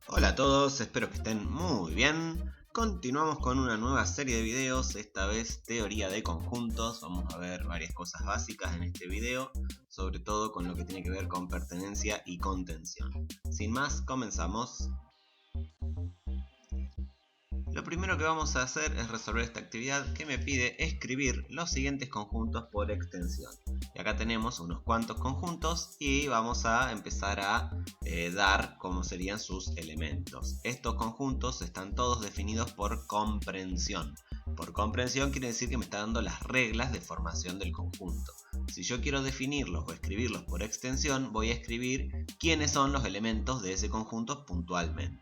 Hola a todos, espero que estén muy bien. Continuamos con una nueva serie de videos, esta vez teoría de conjuntos. Vamos a ver varias cosas básicas en este video, sobre todo con lo que tiene que ver con pertenencia y contención. Sin más, comenzamos. Lo primero que vamos a hacer es resolver esta actividad que me pide escribir los siguientes conjuntos por extensión. Y acá tenemos unos cuantos conjuntos y vamos a empezar a dar cómo serían sus elementos. Estos conjuntos están todos definidos por comprensión. Por comprensión quiere decir que me está dando las reglas de formación del conjunto. Si yo quiero definirlos o escribirlos por extensión, voy a escribir quiénes son los elementos de ese conjunto puntualmente.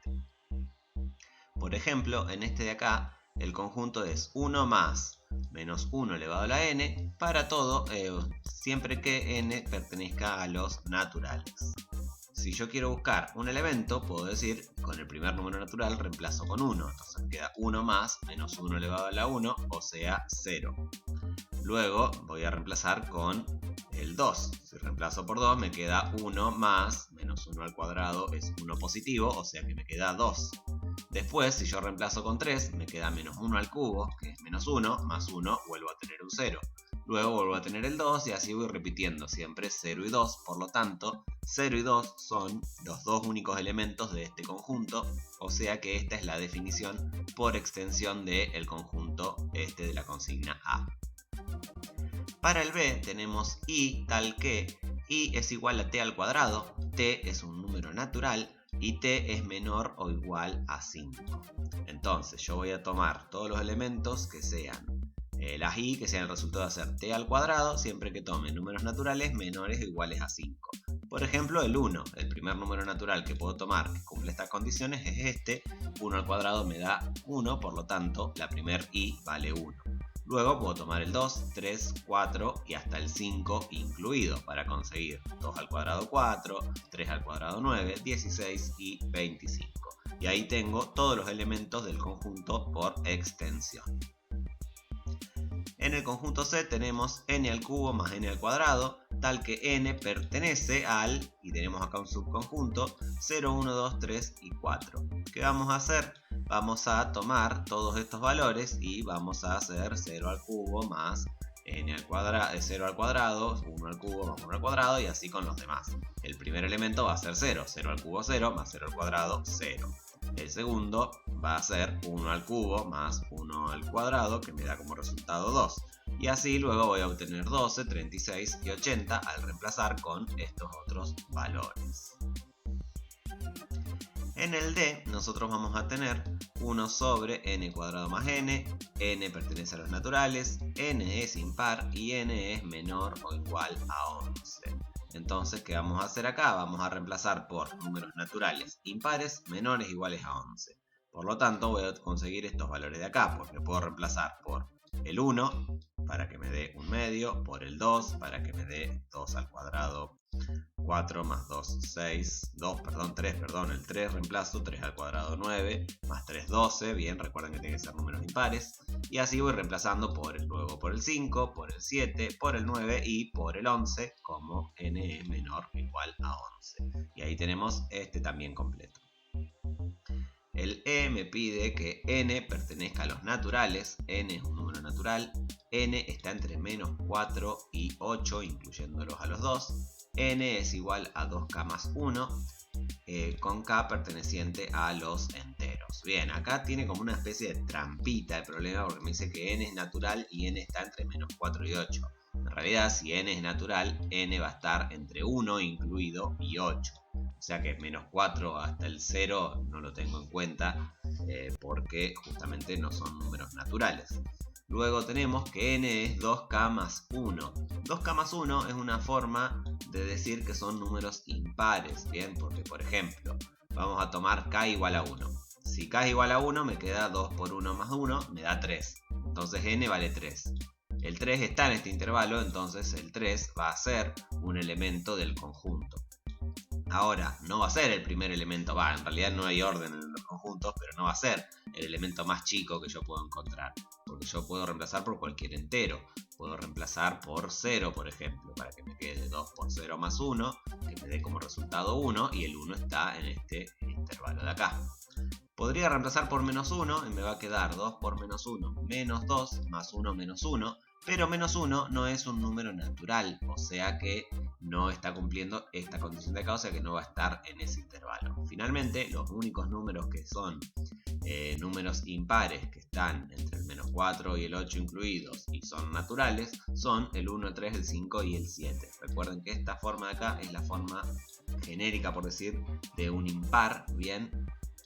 Por ejemplo, en este de acá, el conjunto es 1 más menos 1 elevado a la n para todo, siempre que n pertenezca a los naturales. Si yo quiero buscar un elemento, puedo decir, con el primer número natural reemplazo con 1. Entonces me queda 1 más menos 1 elevado a la 1, o sea, 0. Luego voy a reemplazar con el 2. Si reemplazo por 2, me queda 1 más menos 1 al cuadrado es 1 positivo, o sea que me queda 2. Después, si yo reemplazo con 3, me queda menos 1 al cubo, que es menos 1, más 1, vuelvo a tener un 0. Luego vuelvo a tener el 2 y así voy repitiendo siempre 0 y 2. Por lo tanto, 0 y 2 son los dos únicos elementos de este conjunto, o sea que esta es la definición por extensión del conjunto de la consigna A. Para el B tenemos I tal que I es igual a t al cuadrado, t es un número natural y t es menor o igual a 5. Entonces yo voy a tomar todos los elementos que sean las i, que sean el resultado de hacer t al cuadrado, siempre que tome números naturales menores o iguales a 5. Por ejemplo, el 1, el primer número natural que puedo tomar que cumple estas condiciones es este. 1 al cuadrado me da 1, por lo tanto la primer i vale 1. Luego puedo tomar el 2, 3, 4 y hasta el 5 incluido para conseguir 2 al cuadrado 4, 3 al cuadrado 9, 16 y 25. Y ahí tengo todos los elementos del conjunto por extensión. En el conjunto C tenemos n al cubo más n al cuadrado, tal que n pertenece al, y tenemos acá un subconjunto, 0, 1, 2, 3 y 4. ¿Qué vamos a hacer? Vamos a tomar todos estos valores y vamos a hacer 0 al cubo más n al cuadrado, 0 al cuadrado, 1 al cubo más 1 al cuadrado y así con los demás. El primer elemento va a ser 0, 0 al cubo 0 más 0 al cuadrado 0. El segundo va a ser 1 al cubo más 1 al cuadrado, que me da como resultado 2. Y así luego voy a obtener 12, 36 y 80 al reemplazar con estos otros valores. En el D nosotros vamos a tener 1 sobre n cuadrado más n pertenece a los naturales, n es impar y n es menor o igual a 11. Entonces, ¿qué vamos a hacer acá? Vamos a reemplazar por números naturales impares menores o iguales a 11. Por lo tanto, voy a conseguir estos valores de acá, porque puedo reemplazar por el 1 para que me dé un medio, por el 2 para que me dé 2 al cuadrado 4 más 2, 6, 3, el 3 reemplazo, 3 al cuadrado 9, más 3, 12, bien, recuerden que tienen que ser números impares, y así voy reemplazando luego por el 5, por el 7, por el 9 y por el 11, como n es menor o igual a 11. Y ahí tenemos este también completo. El E me pide que n pertenezca a los naturales, n es un número natural, n está entre menos 4 y 8, incluyéndolos a los dos, n es igual a 2k más 1, con k perteneciente a los enteros. Bien, acá tiene como una especie de trampita el problema porque me dice que n es natural y n está entre menos 4 y 8. En realidad, si n es natural, n va a estar entre 1 incluido y 8. O sea que menos 4 hasta el 0 no lo tengo en cuenta porque justamente no son números naturales. Luego tenemos que n es 2k más 1. 2k más 1 es una forma de decir que son números impares, ¿bien? Porque, por ejemplo, vamos a tomar k igual a 1. Si k es igual a 1, me queda 2 por 1 más 1, me da 3. Entonces n vale 3. El 3 está en este intervalo, entonces el 3 va a ser un elemento del conjunto. Ahora, no va a ser el primer elemento, en realidad no hay orden en los conjuntos, pero no va a ser el elemento más chico que yo puedo encontrar, porque yo puedo reemplazar por cualquier entero. puedo reemplazar por 0, por ejemplo, para que me quede 2 por 0 más 1, que me dé como resultado 1, y el 1 está en este intervalo de acá. Podría reemplazar por menos 1 y me va a quedar 2 por menos 1 menos 2 más 1 menos 1, pero menos 1 no es un número natural, o sea que no está cumpliendo esta condición de acá, o sea que no va a estar en ese intervalo. Finalmente, los únicos números que son números impares, que están entre el menos 4 y el 8 incluidos y son naturales, son el 1, el 3, el 5 y el 7. Recuerden que esta forma de acá es la forma genérica, por decir, de un impar, bien,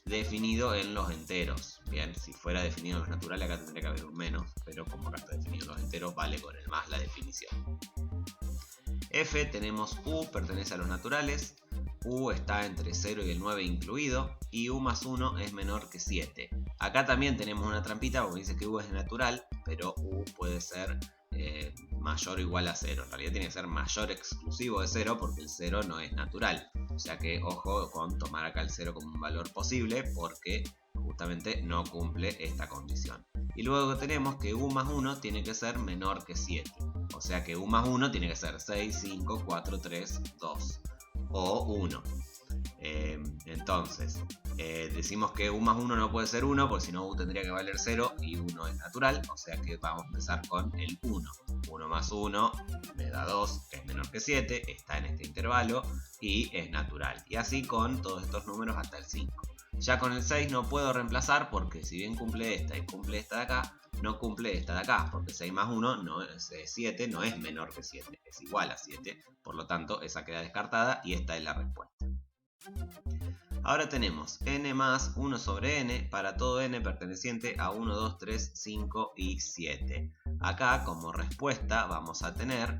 definido en los enteros. Bien, si fuera definido en los naturales acá tendría que haber un menos, pero como acá está definido en los enteros, vale con el más la definición. F tenemos U, pertenece a los naturales, U está entre 0 y el 9 incluido, y U más 1 es menor que 7. Acá también tenemos una trampita porque dice que U es natural, pero U puede ser mayor o igual a 0. En realidad tiene que ser mayor exclusivo de 0 porque el 0 no es natural. O sea que ojo con tomar acá el 0 como un valor posible porque justamente no cumple esta condición. Y luego tenemos que U más 1 tiene que ser menor que 7. O sea que U más 1 tiene que ser 6, 5, 4, 3, 2 o 1. Entonces, decimos que U más 1 no puede ser 1 porque si no U tendría que valer 0 y 1 es natural, o sea que vamos a empezar con el 1. 1 más 1 me da 2, es menor que 7, está en este intervalo y es natural. Y así con todos estos números hasta el 5. Ya con el 6 no puedo reemplazar porque si bien cumple esta y cumple esta de acá, no cumple esta de acá, porque 6 más 1 no es 7, no es menor que 7, es igual a 7, por lo tanto esa queda descartada y esta es la respuesta. Ahora tenemos n más 1 sobre n para todo n perteneciente a 1, 2, 3, 5 y 7. Acá como respuesta vamos a tener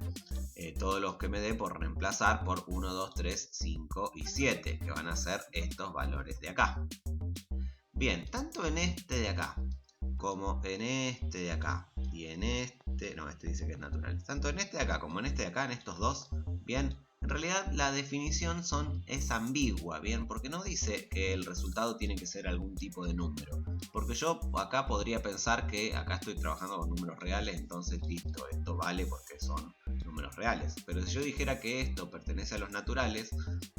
todos los que me dé por reemplazar por 1, 2, 3, 5 y 7, que van a ser estos valores de acá. Bien, tanto en este de acá como en este de acá y en este, no, este dice que es natural, tanto en este de acá como en este de acá, en estos dos, bien, en realidad la definición es ambigua, bien, porque no dice que el resultado tiene que ser algún tipo de número, porque yo acá podría pensar que acá estoy trabajando con números reales, entonces listo, esto vale porque son números reales, pero si yo dijera que esto pertenece a los naturales,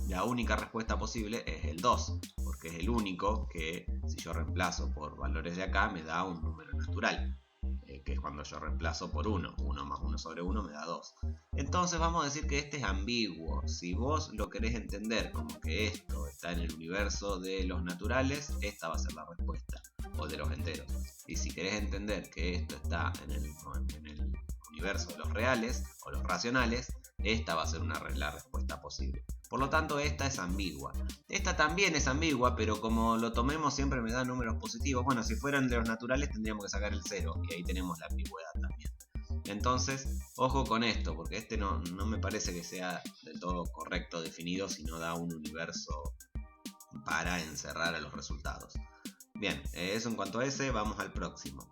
la única respuesta posible es el 2, porque es el único que si yo reemplazo por valores de acá me da un número natural, que es cuando yo reemplazo por 1, 1 más 1 sobre 1 me da 2. Entonces vamos a decir que este es ambiguo. Si vos lo querés entender como que esto está en el universo de los naturales, esta va a ser la respuesta, o de los enteros. Y si querés entender que esto está en el universo de los reales o los racionales, esta va a ser la respuesta posible. Por lo tanto, esta es ambigua. Esta también es ambigua, pero como lo tomemos siempre me da números positivos. Bueno, si fueran de los naturales tendríamos que sacar el 0 y ahí tenemos la ambigüedad también. Entonces, ojo con esto, porque este no me parece que sea del todo correcto definido si no da un universo para encerrar a los resultados. Bien, eso en cuanto a ese, vamos al próximo.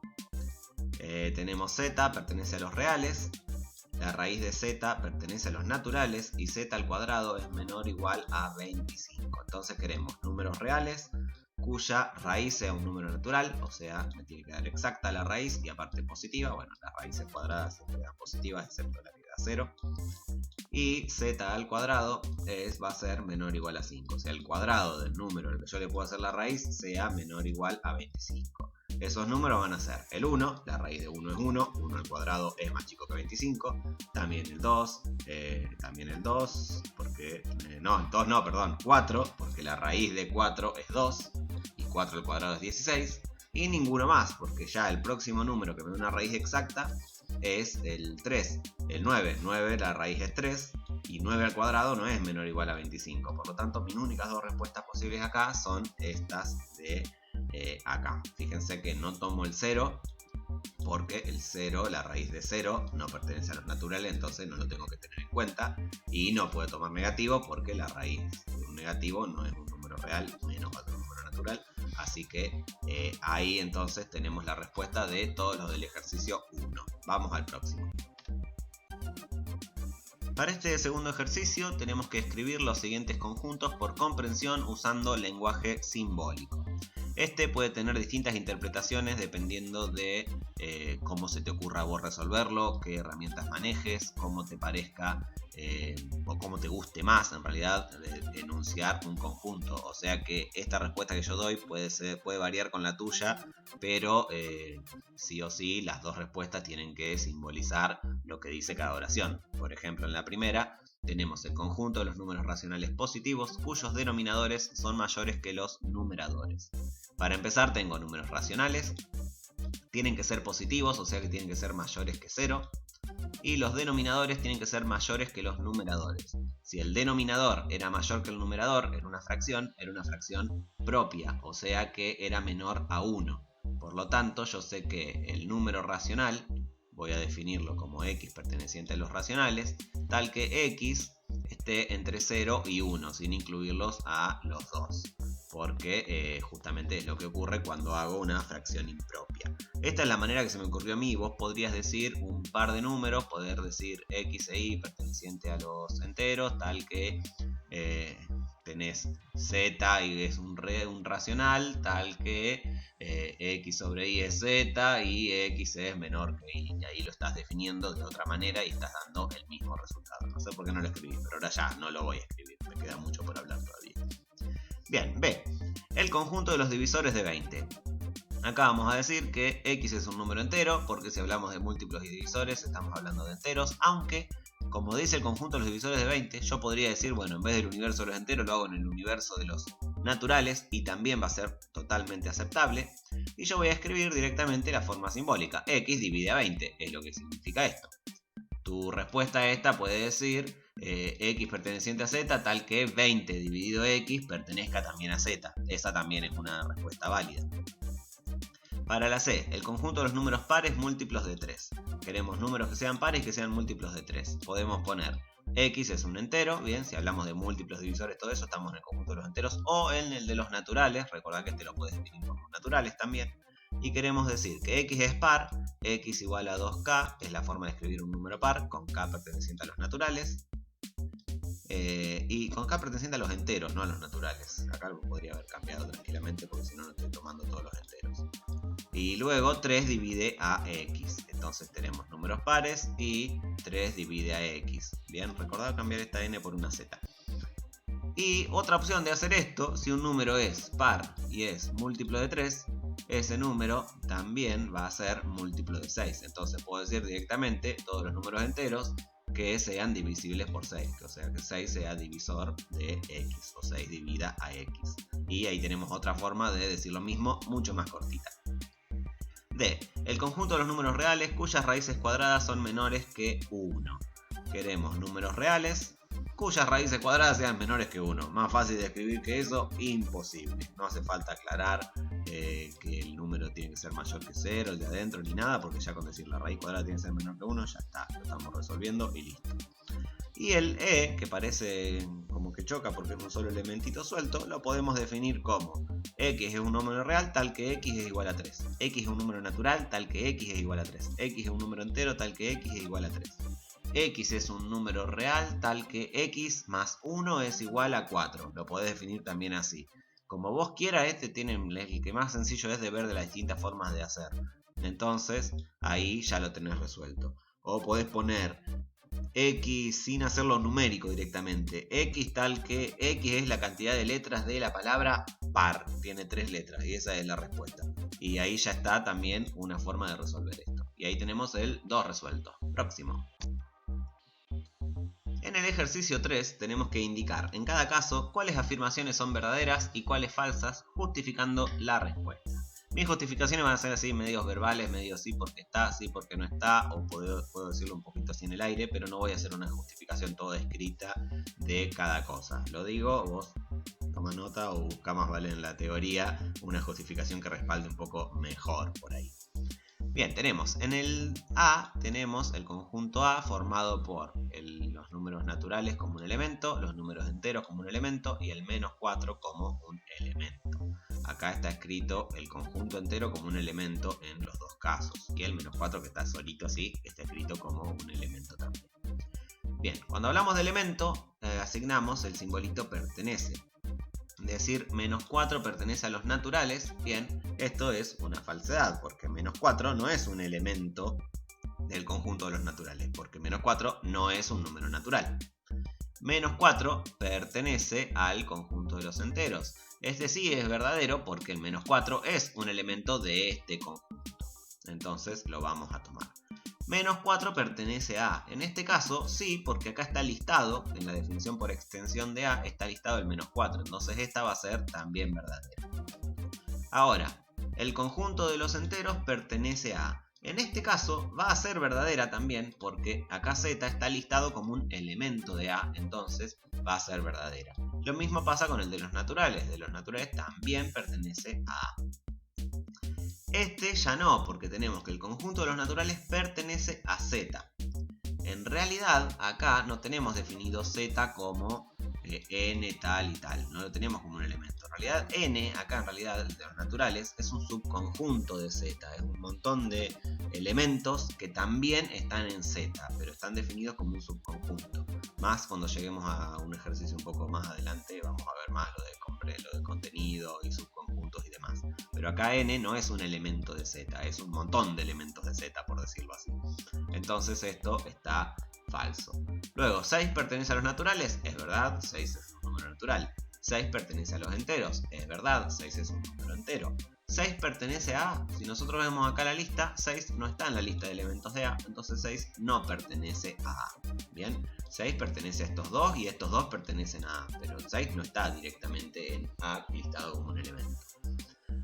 Tenemos z, pertenece a los reales. La raíz de z pertenece a los naturales y z al cuadrado es menor o igual a 25. Entonces queremos números reales cuya raíz sea un número natural, o sea, me tiene que dar exacta la raíz y aparte positiva. Bueno, las raíces cuadradas siempre dan positivas, excepto la que da 0. Y z al cuadrado va a ser menor o igual a 5. O sea, el cuadrado del número al que yo le puedo hacer la raíz sea menor o igual a 25. Esos números van a ser el 1, la raíz de 1 es 1, 1 al cuadrado es más chico que 25, también el 2, porque, no, el 2 no, perdón, 4, porque la raíz de 4 es 2, y 4 al cuadrado es 16, y ninguno más, porque ya el próximo número que me da una raíz exacta es el 3, el 9, la raíz es 3, y 9 al cuadrado no es menor o igual a 25, por lo tanto mis únicas dos respuestas posibles acá son estas de acá. Fíjense que no tomo el 0 porque el 0, la raíz de 0 no pertenece a los naturales, entonces no lo tengo que tener en cuenta, y no puedo tomar negativo porque la raíz de un negativo no es un número real, menos otro número natural, así que ahí entonces tenemos la respuesta de todos los del ejercicio 1. Vamos al próximo. Para este segundo ejercicio tenemos que escribir los siguientes conjuntos por comprensión usando lenguaje simbólico. Este puede tener distintas interpretaciones dependiendo de cómo se te ocurra a vos resolverlo, qué herramientas manejes, cómo te parezca o cómo te guste más en realidad enunciar un conjunto. O sea que esta respuesta que yo doy puede variar con la tuya, pero sí o sí las dos respuestas tienen que simbolizar lo que dice cada oración. Por ejemplo, en la primera tenemos el conjunto de los números racionales positivos cuyos denominadores son mayores que los numeradores. Para empezar, tengo números racionales, tienen que ser positivos, o sea que tienen que ser mayores que 0. Y los denominadores tienen que ser mayores que los numeradores. Si el denominador era mayor que el numerador en una fracción, era una fracción propia, o sea que era menor a 1. Por lo tanto, yo sé que el número racional, voy a definirlo como x perteneciente a los racionales, tal que x esté entre 0 y 1, sin incluirlos a los dos. Porque justamente es lo que ocurre cuando hago una fracción impropia. Esta es la manera que se me ocurrió a mí. Vos podrías decir un par de números, poder decir x e y perteneciente a los enteros, tal que tenés z y es un racional, tal que x sobre y es z y x es menor que y. Y ahí lo estás definiendo de otra manera y estás dando el mismo resultado. No sé por qué no lo escribí, pero ahora ya no lo voy a escribir. Me queda mucho por hablar todavía. Bien, B. El conjunto de los divisores de 20. Acá vamos a decir que x es un número entero, porque si hablamos de múltiplos y divisores estamos hablando de enteros, aunque, como dice el conjunto de los divisores de 20, yo podría decir, bueno, en vez del universo de los enteros lo hago en el universo de los naturales y también va a ser totalmente aceptable. Y yo voy a escribir directamente la forma simbólica, x divide a 20, es lo que significa esto. Tu respuesta a esta puede decir x perteneciente a z, tal que 20 dividido x pertenezca también a z. Esa también es una respuesta válida. Para la C, el conjunto de los números pares múltiplos de 3. Queremos números que sean pares y que sean múltiplos de 3. Podemos poner x es un entero, bien, si hablamos de múltiplos, divisores, todo eso, estamos en el conjunto de los enteros, o en el de los naturales. Recordad que este lo puedes definir como naturales también. Y queremos decir que x es par, x igual a 2k, es la forma de escribir un número par, con k perteneciente a los naturales. Y con k perteneciente a los enteros, no a los naturales. Acá lo podría haber cambiado tranquilamente porque si no, no estoy tomando todos los enteros. Y luego 3 divide a x. Entonces tenemos números pares y 3 divide a x. Bien, recordad cambiar esta n por una z. Y otra opción de hacer esto, si un número es par y es múltiplo de 3, ese número también va a ser múltiplo de 6. Entonces puedo decir directamente todos los números enteros que sean divisibles por 6. O sea, que 6 sea divisor de x, o 6 divida a x. Y ahí tenemos otra forma de decir lo mismo, mucho más cortita. D. El conjunto de los números reales cuyas raíces cuadradas son menores que 1. Queremos números reales cuyas raíces cuadradas sean menores que 1. Más fácil de escribir que eso, imposible. No hace falta aclarar que el número tiene que ser mayor que 0, el de adentro, ni nada, porque ya con decir la raíz cuadrada tiene que ser menor que 1, ya está, lo estamos resolviendo y listo. Y el E, que parece como que choca porque es un solo elementito suelto, lo podemos definir como x es un número real tal que x es igual a 3. X es un número natural tal que x es igual a 3. X es un número entero tal que x es igual a 3. X es un número real tal que x más 1 es igual a 4. Lo podés definir también así. Como vos quieras, el que más sencillo es de ver de las distintas formas de hacer. Entonces, ahí ya lo tenés resuelto. O podés poner x sin hacerlo numérico directamente. X tal que x es la cantidad de letras de la palabra par. Tiene 3 letras y esa es la respuesta. Y ahí ya está también una forma de resolver esto. Y ahí tenemos el 2 resuelto. Próximo. En el ejercicio 3 tenemos que indicar en cada caso cuáles afirmaciones son verdaderas y cuáles falsas, justificando la respuesta. Mis justificaciones van a ser así, medios verbales, medios sí porque está, sí porque no está, o puedo decirlo un poquito así en el aire, pero no voy a hacer una justificación toda escrita de cada cosa. Lo digo, vos toma nota o busca más vale en la teoría una justificación que respalde un poco mejor por ahí. Bien, tenemos en el A, tenemos el conjunto A formado por los números naturales como un elemento, los números enteros como un elemento y el menos 4 como un elemento. Acá está escrito el conjunto entero como un elemento en los dos casos y el menos 4 que está solito así está escrito como un elemento también. Bien, cuando hablamos de elemento asignamos el simbolito pertenece. Decir menos 4 pertenece a los naturales, bien, esto es una falsedad porque menos 4 no es un elemento del conjunto de los naturales, porque menos 4 no es un número natural. Menos 4 pertenece al conjunto de los enteros. Este sí es verdadero porque el menos 4 es un elemento de este conjunto. Entonces lo vamos a tomar. Menos 4 pertenece a A. En este caso sí, porque acá está listado, en la definición por extensión de A, está listado el menos 4. Entonces esta va a ser también verdadera. Ahora, el conjunto de los enteros pertenece a A. En este caso va a ser verdadera también porque acá Z está listado como un elemento de A, entonces va a ser verdadera. Lo mismo pasa con el de los naturales. De los naturales también pertenece a A. Este ya no, porque tenemos que el conjunto de los naturales pertenece a Z. En realidad, acá no tenemos definido Z como n tal y tal, no lo tenemos como un elemento. En realidad, n, acá en realidad, de los naturales, es un subconjunto de Z. Es un montón de elementos que también están en Z, pero están definidos como un subconjunto. Más cuando lleguemos a un ejercicio un poco más adelante, vamos a ver más lo de contenido y subconjuntos y demás. Pero acá n no es un elemento de Z, es un montón de elementos de Z, por decirlo así. Entonces esto está falso. Luego, 6 pertenece a los naturales, es verdad, 6 es un número natural. 6 pertenece a los enteros, es verdad, 6 es un número entero. 6 pertenece a A, si nosotros vemos acá la lista, 6 no está en la lista de elementos de A, entonces 6 no pertenece a A. Bien, 6 pertenece a estos dos y estos dos pertenecen a A, pero 6 no está directamente en A listado como un elemento.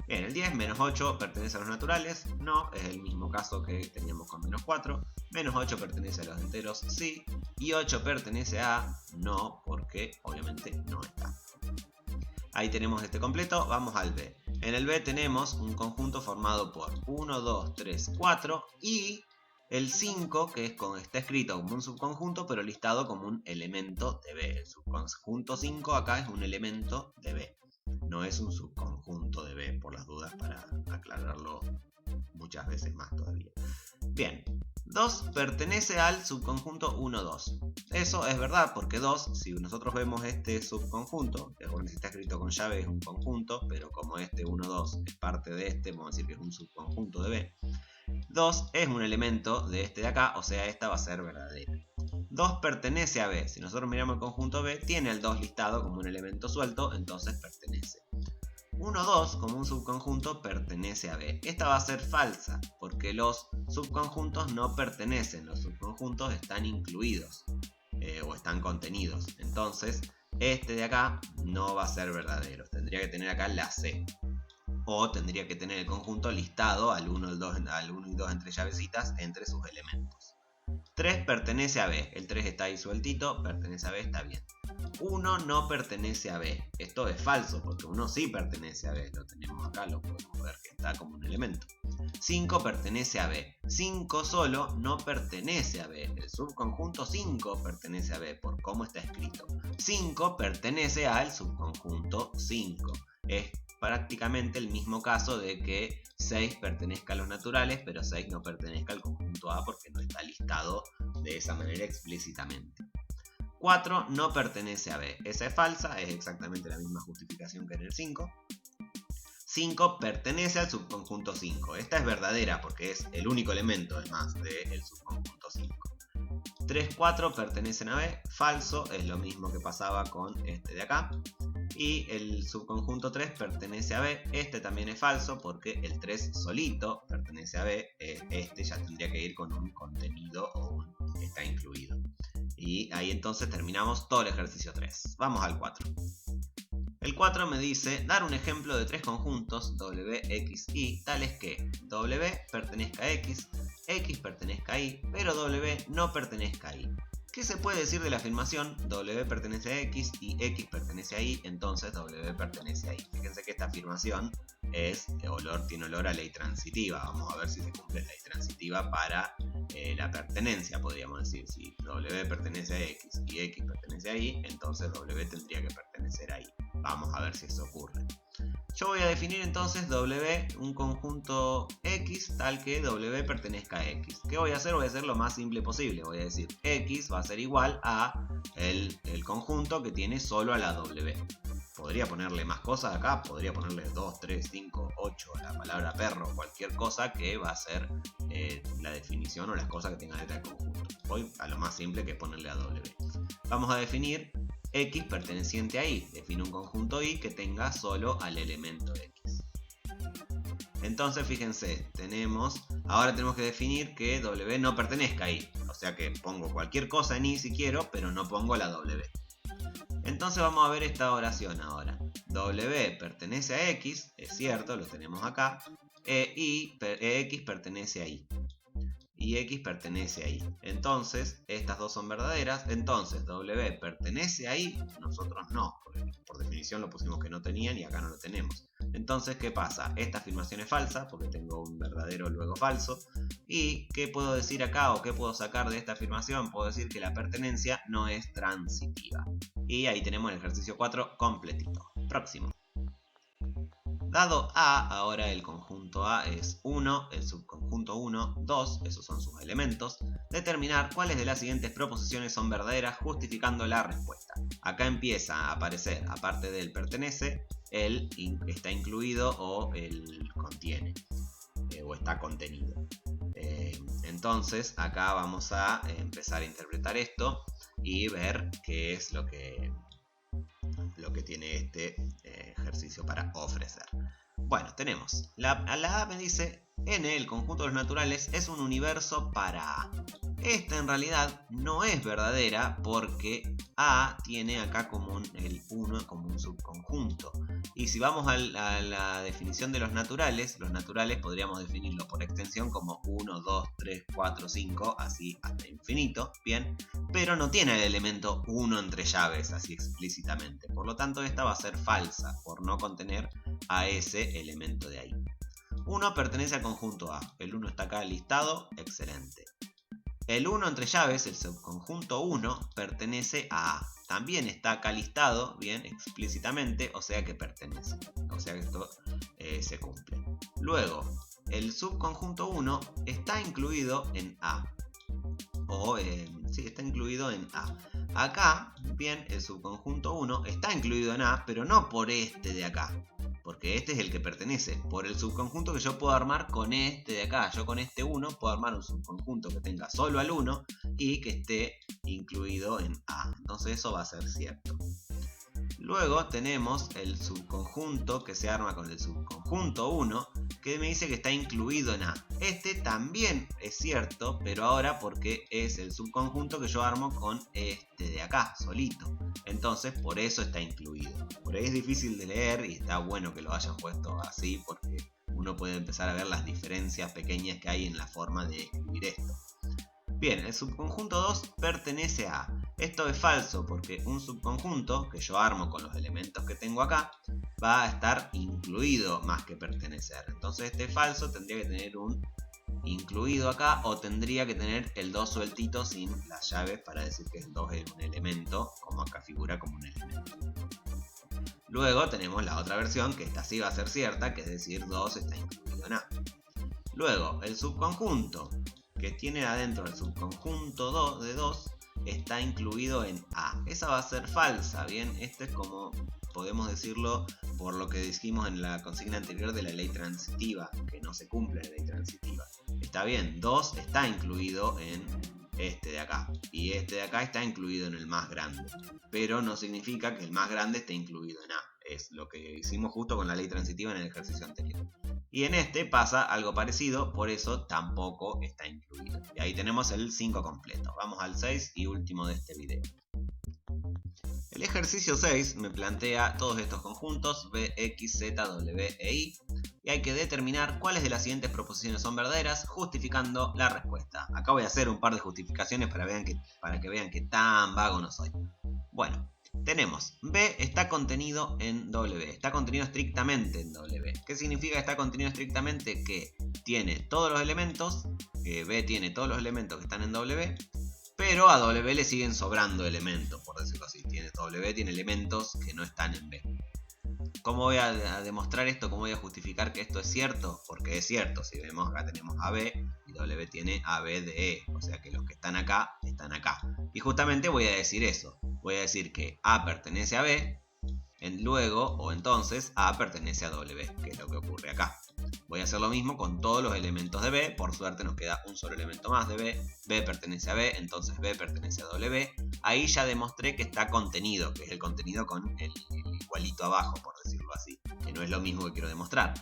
Bien, el 10, menos 8 pertenece a los naturales, no, es el mismo caso que teníamos con menos 4. Menos 8 pertenece a los enteros, sí, y 8 pertenece a A, no, porque obviamente no está. Ahí tenemos este completo, vamos al B. En el B tenemos un conjunto formado por 1, 2, 3, 4 y el 5, que está escrito como un subconjunto, pero listado como un elemento de B. El subconjunto 5 acá es un elemento de B. No es un subconjunto de B, por las dudas, para aclararlo muchas veces más todavía. Bien, 2 pertenece al subconjunto 1, 2. Eso es verdad, porque 2, si nosotros vemos este subconjunto, que bueno, si está escrito con llave es un conjunto, pero como este 1, 2 es parte de este, vamos a decir que es un subconjunto de B. 2 es un elemento de este de acá, o sea, esta va a ser verdadera. 2 pertenece a B. Si nosotros miramos el conjunto B, tiene el 2 listado como un elemento suelto, entonces pertenece. 1, 2 como un subconjunto pertenece a B. Esta va a ser falsa, porque los subconjuntos no pertenecen, los subconjuntos están incluidos o están contenidos. Entonces, este de acá no va a ser verdadero. Tendría que tener acá la C. O tendría que tener el conjunto listado al 1 y 2 entre llavecitas entre sus elementos. 3 pertenece a B. El 3 está ahí sueltito, pertenece a B, está bien. 1 no pertenece a B. Esto es falso porque 1 sí pertenece a B. Lo tenemos acá, lo podemos ver que está como un elemento. 5 pertenece a B. 5 solo no pertenece a B. El subconjunto 5 pertenece a B por cómo está escrito. 5 pertenece al subconjunto 5. Es prácticamente el mismo caso de que 6 pertenezca a los naturales, pero 6 no pertenezca al conjunto A porque no está listado de esa manera explícitamente. 4 no pertenece a B. Esa es falsa, es exactamente la misma justificación que en el 5. 5 pertenece al subconjunto 5. Esta es verdadera porque es el único elemento, además, del subconjunto 5. 3, 4 pertenecen a B. Falso, es lo mismo que pasaba con este de acá. Y el subconjunto 3 pertenece a B. Este también es falso porque el 3 solito pertenece a B. Este ya tendría que ir con un contenido o un está incluido. Y ahí entonces terminamos todo el ejercicio 3. Vamos al 4. El 4 me dice dar un ejemplo de 3 conjuntos W, X, Y, tales que W pertenezca a X, X pertenezca a Y, pero W no pertenezca a Y. ¿Qué se puede decir de la afirmación W pertenece a X y X pertenece a Y, entonces W pertenece a Y? Fíjense que esta afirmación tiene olor a ley transitiva. Vamos a ver si se cumple la ley transitiva para la pertenencia, podríamos decir. Si W pertenece a X y X pertenece a Y, entonces W tendría que pertenecer a Y. Vamos a ver si eso ocurre. Yo voy a definir entonces W, un conjunto X, tal que W pertenezca a X. ¿Qué voy a hacer? Voy a hacer lo más simple posible. Voy a decir X va a ser igual a el conjunto que tiene solo a la W. Podría ponerle más cosas acá, podría ponerle 2, 3, 5, 8 a la palabra perro, cualquier cosa que va a ser la definición o las cosas que tenga letra del conjunto. Voy a lo más simple que es ponerle a W. Vamos a definir X perteneciente a Y. Define un conjunto Y que tenga solo al elemento X. Entonces fíjense, ahora tenemos que definir que W no pertenezca a Y. O sea que pongo cualquier cosa en Y si quiero, pero no pongo la W. Entonces vamos a ver esta oración ahora. W pertenece a X, es cierto, lo tenemos acá. Y X pertenece a Y. Y X pertenece a Y. Entonces, estas dos son verdaderas. Entonces, W pertenece a Y, nosotros no. Por definición lo pusimos que no tenían y acá no lo tenemos. Entonces, ¿qué pasa? Esta afirmación es falsa porque tengo un verdadero luego falso. ¿Y qué puedo decir acá o qué puedo sacar de esta afirmación? Puedo decir que la pertenencia no es transitiva. Y ahí tenemos el ejercicio 4 completito. Próximo. Dado A, ahora el conjunto A es 1, el subconjunto 1, 2, esos son sus elementos. Determinar cuáles de las siguientes proposiciones son verdaderas justificando la respuesta. Acá empieza a aparecer, aparte del pertenece, el está incluido o el contiene, o está contenido. Entonces acá vamos a empezar a interpretar esto y ver qué es lo que tiene este ejercicio para ofrecer. Bueno, tenemos la A me dice N, el conjunto de los naturales, es un universo para A. Esta en realidad no es verdadera porque A tiene acá como el 1 como un subconjunto. Y si vamos a la definición de los naturales podríamos definirlo por extensión como 1, 2, 3, 4, 5, así hasta infinito, bien, pero no tiene el elemento 1 entre llaves, así explícitamente. Por lo tanto, esta va a ser falsa por no contener a ese elemento de ahí. 1 pertenece al conjunto A, el 1 está acá listado, excelente. El 1 entre llaves, el subconjunto 1, pertenece a A. También está acá listado, bien, explícitamente, o sea que pertenece. O sea que esto se cumple. Luego, el subconjunto 1 está incluido en A. Sí, está incluido en A. Acá, bien, el subconjunto 1 está incluido en A, pero no por este de acá. Porque este es el que pertenece, por el subconjunto que yo puedo armar con este de acá. Yo con este 1 puedo armar un subconjunto que tenga solo al 1 y que esté incluido en A. Entonces eso va a ser cierto. Luego tenemos el subconjunto que se arma con el subconjunto 1, que me dice que está incluido en A. Este también es cierto, pero ahora porque es el subconjunto que yo armo con este de acá, solito. Entonces por eso está incluido. Por ahí es difícil de leer y está bueno que lo hayan puesto así porque uno puede empezar a ver las diferencias pequeñas que hay en la forma de escribir esto. Bien, el subconjunto 2 pertenece a A. Esto es falso porque un subconjunto que yo armo con los elementos que tengo acá va a estar incluido más que pertenecer. Entonces este falso tendría que tener un incluido acá o tendría que tener el 2 sueltito sin las llaves para decir que el 2 es un elemento, como acá figura como un elemento. Luego tenemos la otra versión que esta sí va a ser cierta, que es decir 2 está incluido en A. Luego el subconjunto que tiene adentro el subconjunto de 2 está incluido en A. Esa va a ser falsa, ¿bien? Esto es como podemos decirlo por lo que dijimos en la consigna anterior de la ley transitiva, que no se cumple la ley transitiva. Está bien, 2 está incluido en este de acá y este de acá está incluido en el más grande, pero no significa que el más grande esté incluido en A. Es lo que hicimos justo con la ley transitiva en el ejercicio anterior. Y en este pasa algo parecido, por eso tampoco está incluido. Y ahí tenemos el 5 completo. Vamos al 6 y último de este video. El ejercicio 6 me plantea todos estos conjuntos B, X, Z, W e Y. Y hay que determinar cuáles de las siguientes proposiciones son verdaderas, justificando la respuesta. Acá voy a hacer un par de justificaciones para que vean que tan vago no soy. Bueno. Tenemos B está contenido en W, está contenido estrictamente en W. ¿Qué significa está contenido estrictamente? Que tiene todos los elementos, que B tiene todos los elementos que están en W, pero a W le siguen sobrando elementos, por decirlo así. W tiene elementos que no están en B. ¿Cómo voy a demostrar esto? ¿Cómo voy a justificar que esto es cierto? Porque es cierto, si vemos acá tenemos AB y W tiene AB de E, o sea que los que están acá, están acá. Y justamente voy a decir eso, voy a decir que A pertenece a B Luego o entonces A pertenece a W, que es lo que ocurre acá. Voy a hacer lo mismo con todos los elementos de B. Por suerte nos queda un solo elemento más de B. B pertenece a B, entonces B pertenece a W. Ahí ya demostré que está contenido, que es el contenido con el igualito abajo, por decirlo así, que no es lo mismo que quiero demostrar.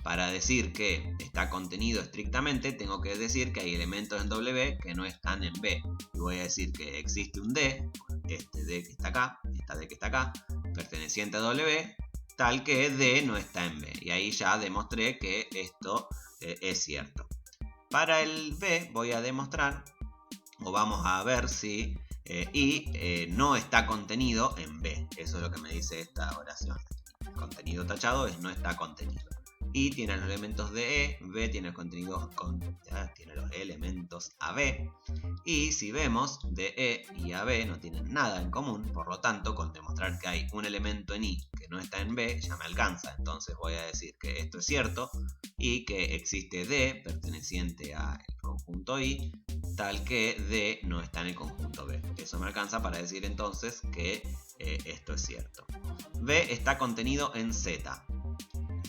Para decir que está contenido estrictamente, tengo que decir que hay elementos en W que no están en B. Y voy a decir que existe un D, este D que está acá, esta D que está acá, perteneciente a W, tal que D no está en B. Y ahí ya demostré que esto es cierto. Para el B voy a demostrar, o vamos a ver si I no está contenido en B. Eso es lo que me dice esta oración. El contenido tachado es no está contenido. I tiene los elementos de E, B tiene el contenido tiene los elementos AB. Y si vemos, DE y AB no tienen nada en común, por lo tanto, con demostrar que hay un elemento en I que no está en B, ya me alcanza. Entonces voy a decir que esto es cierto y que existe D perteneciente al conjunto I, tal que D no está en el conjunto B. Eso me alcanza para decir entonces que esto es cierto. B está contenido en Z.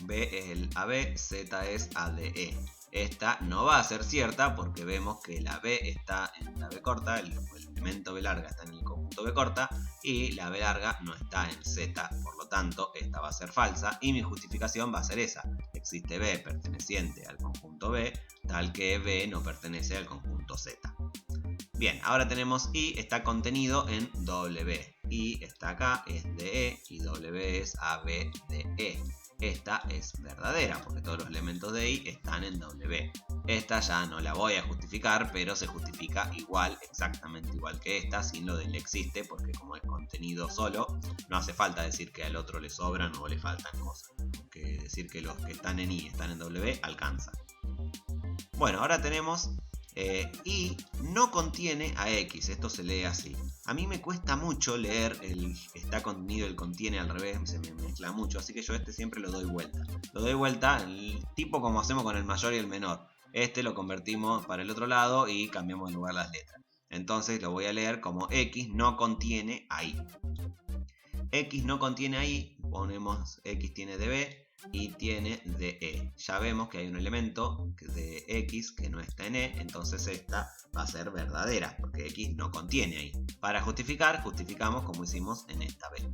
B es el AB, Z es ADE. Esta no va a ser cierta porque vemos que la B está en la B corta, el elemento B larga está en el conjunto B corta y la B larga no está en Z, por lo tanto esta va a ser falsa y mi justificación va a ser esa. Existe B perteneciente al conjunto B, tal que B no pertenece al conjunto Z. Bien, ahora tenemos I está contenido en W. I está acá, es DE y W es AB de E. Esta es verdadera porque todos los elementos de I están en W. Esta ya no la voy a justificar, pero se justifica igual, exactamente igual que esta, sin lo del existe, porque como es contenido solo, no hace falta decir que al otro le sobran o le faltan cosas. Que decir que los que están en I están en W alcanza. Bueno, ahora tenemos I no contiene a X, esto se lee así. A mí me cuesta mucho leer el está contenido, el contiene al revés, se me mezcla mucho, así que yo siempre lo doy vuelta. Lo doy vuelta, el tipo como hacemos con el mayor y el menor. Lo convertimos para el otro lado y cambiamos de lugar las letras. Entonces lo voy a leer como X no contiene a I. X no contiene a I, ponemos X tiene de B. Y tiene de E. Ya vemos que hay un elemento de X que no está en E, entonces esta va a ser verdadera, porque X no contiene ahí. Para justificar, justificamos como hicimos en esta B.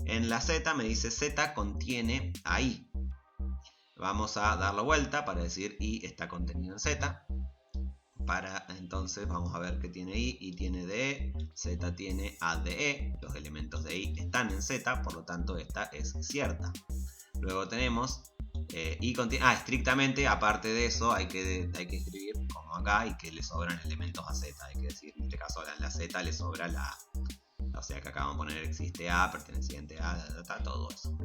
En la Z me dice Z contiene a I. Vamos a darlo vuelta para decir I está contenido en Z. Entonces vamos a ver que tiene I y tiene DE, Z tiene ADE, los elementos de I están en Z, por lo tanto esta es cierta. Luego tenemos I contiene, estrictamente, aparte de eso, hay que escribir como acá y que le sobran elementos a Z. Hay que decir, en este caso a la Z le sobra la A. O sea que acá vamos a poner existe A, perteneciente a, todo eso.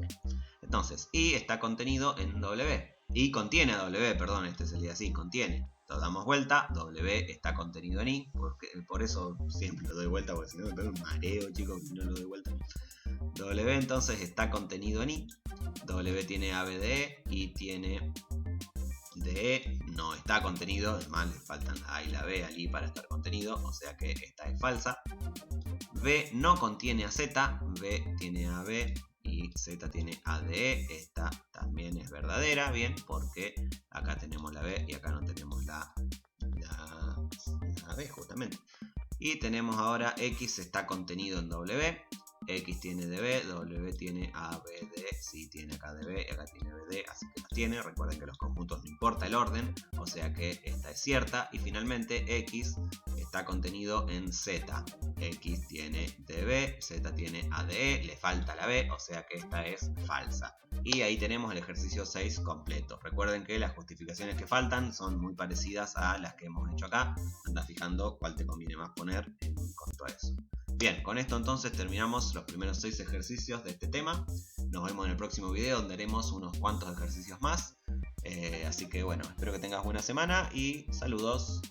Entonces, I está contenido en W. I contiene a W, perdón, sería así, contiene. Lo damos vuelta, W está contenido en I, por eso siempre lo doy vuelta, porque si no me pego un mareo, chicos, y no lo doy vuelta. W entonces está contenido en I. W tiene ABDE y tiene DE, no está contenido, además le faltan la A y la B al I para estar contenido, o sea que esta es falsa. B no contiene a Z, B tiene a B y Z tiene ADE, esta también es verdadera, bien, porque acá tenemos la B y acá no tenemos la B justamente. Y tenemos ahora X está contenido en W. X tiene DB, W tiene ABD, sí tiene acá DB, acá tiene BD, así que los tiene. Recuerden que los conjuntos no importa el orden, o sea que esta es cierta. Y finalmente X está contenido en Z. X tiene DB, Z tiene ADE, le falta la B, o sea que esta es falsa. Y ahí tenemos el ejercicio 6 completo. Recuerden que las justificaciones que faltan son muy parecidas a las que hemos hecho acá. Anda fijando cuál te conviene más poner en cuanto a eso. Bien, con esto entonces terminamos los primeros 6 ejercicios de este tema. Nos vemos en el próximo video donde haremos unos cuantos ejercicios más. Así que bueno, espero que tengas buena semana y saludos.